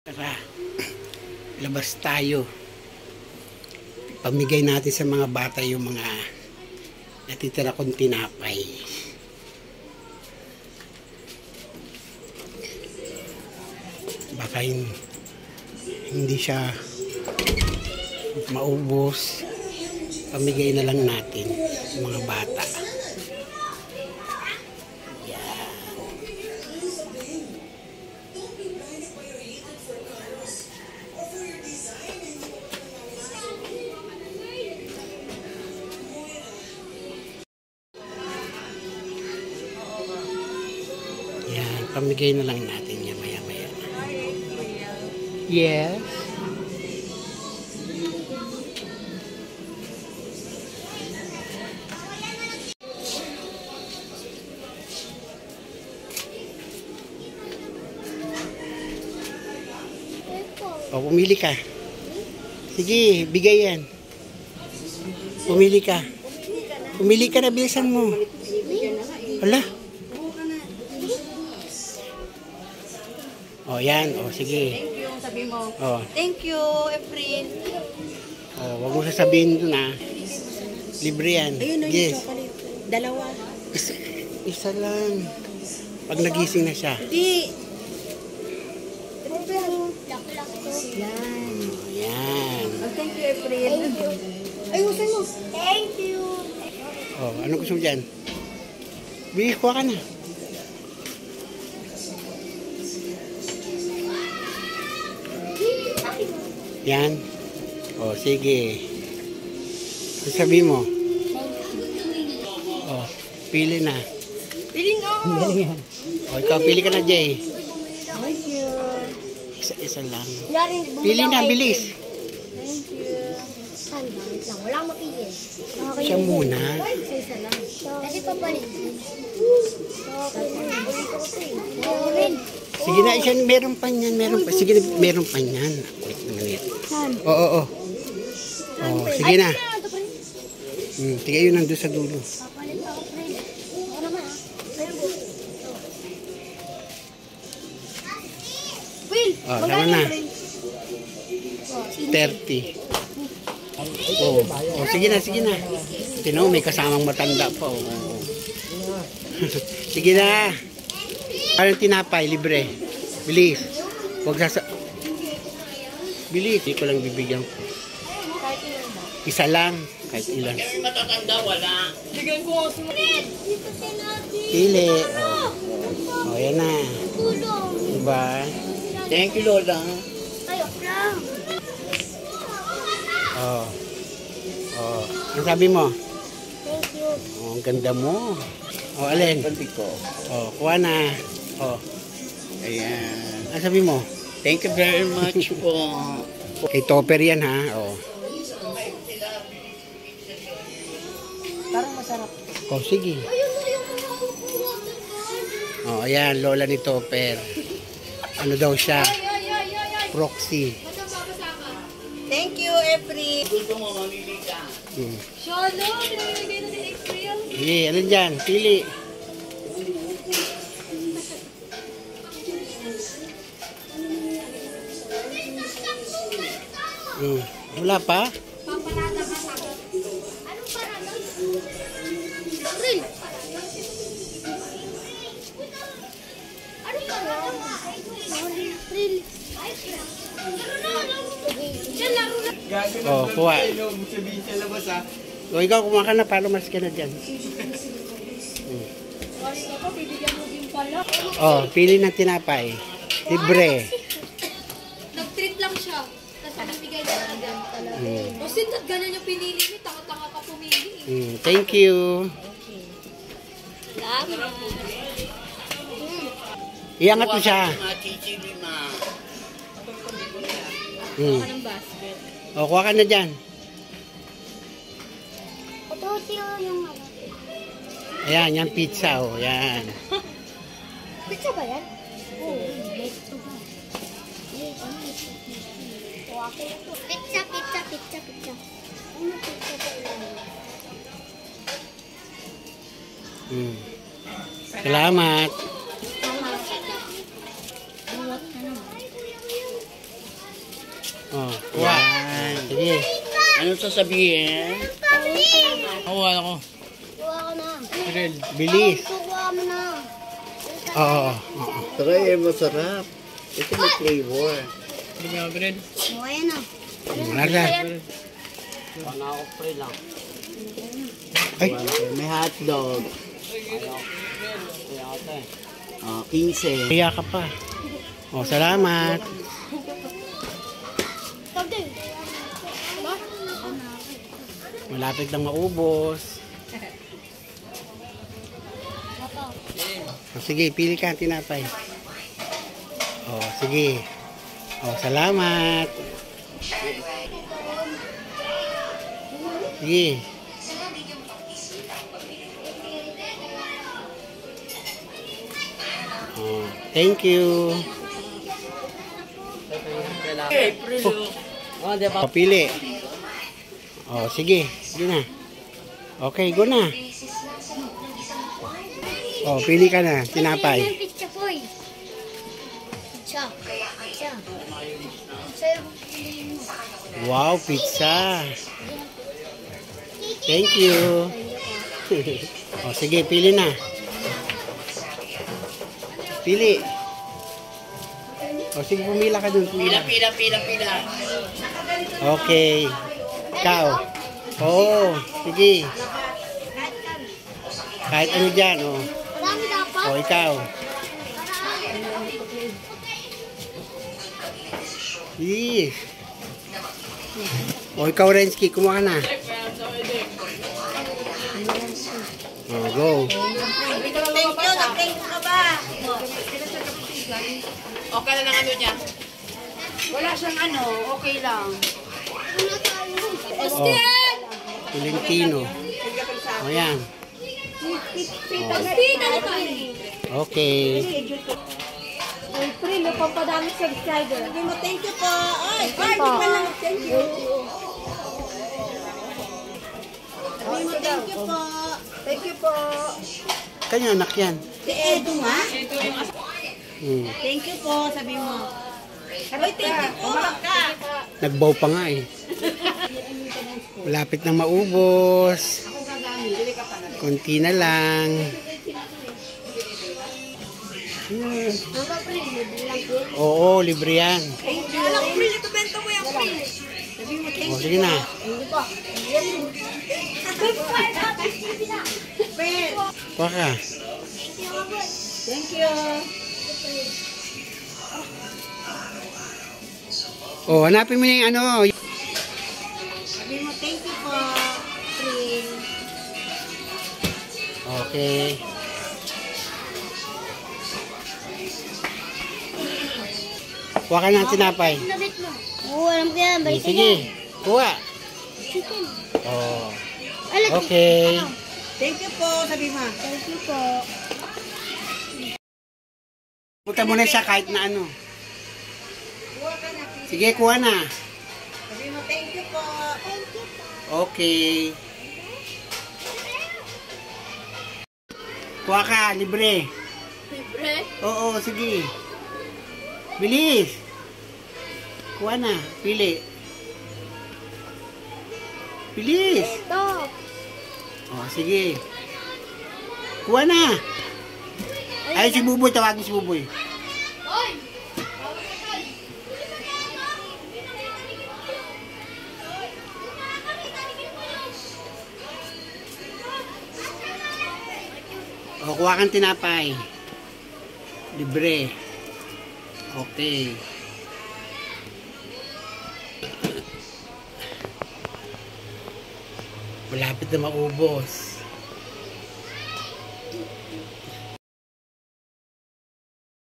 Tara, labas tayo. Pamigay natin sa mga bata yung mga natitira kong tinapay. Baka hindi siya maubos. Pamigay na lang natin sa mga bata. Pamigay na lang natin yan maya-maya. Yes. O, pumili ka. Sige, bigay yan. Pumili ka. Pumili ka na, bilisan mo. Hala. Oh, yan. Oh, sige. Thank you, sabi mo. Oh. Thank you, Efren. Oh, wag mo sasabihin doon, ha. Libre yan. Ayun, yes. Yung chocolate. Dalawa. Isa lang. Pag nagising na siya. Hindi. Yan. Oh, yan. Oh, thank you, Efren. Ayusin mo. Thank you. Oh, ano gusto mo dyan? Bigay, kuha ka na. Yan. O, sige. Ano sabi mo? O, pili na. Pili na. O, ikaw, pili ka na, Jay. Thank you. Isa lang. Pili na, bilis. Thank you. Wala mapili. Siya muna. Isa lang. Kasi papalit. Sige na, isa, meron pa niyan, meron pa. Sige na, meron pa niyan. Kulit naman ito. Oo. Oh, sige na. Sige yun nandun sa dulo. Oh, tama na. 30. Oh, sige na. Tinaw, may kasamang matanda pa. Oh. Sige na. Parang tinapay, libre. Bilis. Huwag bilis. Hindi ko lang bibigyan ko. Isa lang. Kahit ilan. Kami matatanda, wala. Bigyan ko. Pili. Oh, yan na. Diba? Thank you, Lola. Oh. Ano sabi mo? Thank you. Oh, ang ganda mo. Oh, alin? Pandi ko. Oh, kuha na. Oh. Ayan. Ano sabi mo? Thank you very much po. Kay Topper yan, ha? Oh. Parang masarap. Oh, sige. Oh, ayan, lola ni Topper. Ano daw siya? Proxy. Thank you, Efren. Gusto mo, mamili ka. Sholo, pinamimigay na ni Efren. Sige, ano dyan? Pili. Wala pa? Paparada ka sa akin. Anong parada? April. Anong parada? April. Oh, kuha. Sabihin sa labas, ha? O, ikaw kumain ka na, palomas ka na dyan. Oh, pili ng tinapay. Libre. Nag-treat lang siya. Tapos namimigay na agad. O sintat ganyan yung pinili mo, tanga-tanga ka pumili. Thank you. Salamat. Iangat mo siya. Mga chichili, ma. Anong basket? O, kuha ka na dyan. Ito yung ano. Ayan, yan pizza. O, yan. Pizza ba yan? Oo. Pizza ba? Pizza. Ano pizza ba yan? Salamat. Salamat. Buwat na naman. Oh, kuha. Sige. Ano sasabihin? Kuha ako. Kuha ko na. Grill. Bilis. Kuha mo na. Oo. Try, masarap. Ito may flavor. Hindi mo yung bread. Kuha yan na. Marga. Ano ako pre lang. Ay, May hotdog. 15. kaya ka pa. Oh, salamat. Sabi. Malapit lang maubos. Oh, sige, pili ka, tinapay. Oh, sige. Oh, salamat. Sige. Oh, thank you. Oh, di ba? Oh, pili. Oh, sige. Sige na. Okay, go na. Oh, pili ka na. Tinapay. Pizza boy. Pizza. Pizza. Pizza yung piliin mo. Wow, pizza. Thank you. Oh, sige, pili na. Pili. Oh, sige, pumila ka dun. Pumila. Pila. Okay. Ikaw. Oo, sige. Kahit ano dyan, oh. Marami dapat. Oh, ikaw. Yes. Oh, ikaw, Rensky, kumuha ka na. Oh, go. Okay na lang ano niya. Wala siyang ano, okay lang. Oh, Tolentino. Oh, yan. Pastina na tayo. Okay. Ay, pre, may pampadami subscriber. Sabi mo, thank you po. Ay, Thank you po. thank you. Sabi mo, thank you po. Thank you po. Kanya anak yan. Si Edo, ha? Hmm. Thank you po, sabi mo. Sabi, thank you po. Nagbaw pa nga eh. Malapit na maubos. Konti na lang. Hmm. Ano pre, bilang ko. Oo, libre yan. Alam pre, ito bento mo yung pre. Sabi mo, thank O, sige na. you po. Kuha ka. Thank you. O, hanapin mo na yung ano. Sabi mo, thank you po. Pre. Okay. Kuha ka ng tinapay. Oo, alam ko yan. Sige, kuha. Chicken. Oh. Okay. Thank you po, sabi mo. Thank you po. Punta muna siya kahit na ano. Sige, kuha na. Sabi mo, thank you po. Thank you po. Okay. Kuha ka, libre. Libre? Oo, sige. Bilis. Kuha na, pili. Bilis. Ito. Oh, sige. Kuha na. Ay, si Buboy, tawagin si Buboy. Oy! O, kuha kang tinapay. Libre. Okay. Malapit na maubos.